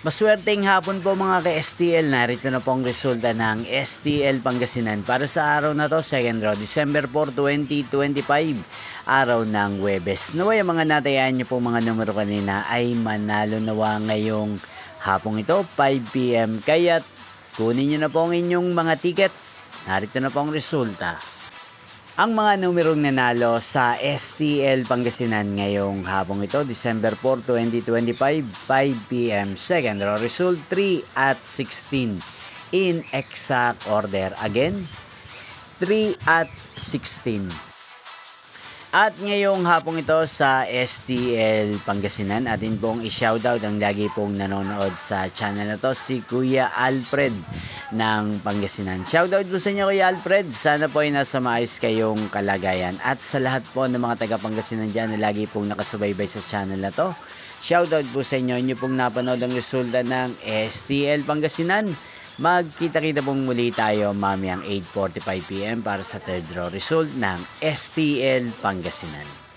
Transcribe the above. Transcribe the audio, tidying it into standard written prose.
Maswerteng hapon po mga ka-STL. Narito na po ang resulta ng STL Pangasinan para sa araw na to, second draw, December 4, 2025, araw ng Huwebes. Naway ang mga natayan nyo po mga numero kanina ay manalo nawa ngayong hapong ito, 5 PM. Kaya't kunin nyo na po ang inyong mga ticket. Narito na po ang resulta. Ang mga numerong nanalo sa STL Pangasinan ngayong hapong ito, December 4, 2025, 5 PM. Second row result, 3 at 16. In exact order. Again, 3 at 16. At ngayong hapong ito sa STL Pangasinan, atin pong i-shoutout ang lagi pong nanonood sa channel na to, si Kuya Alfred ng Pangasinan. Shoutout po sa inyo Kuya Alfred, sana po ay nasa maayos kayong kalagayan. At sa lahat po ng mga taga Pangasinan dyan na lagi pong nakasubaybay sa channel na to, shoutout po sa inyo pong napanood ang resulta ng STL Pangasinan. Magkita-kita pong muli tayo mamayang 8:45 PM para sa third draw result ng STL Pangasinan.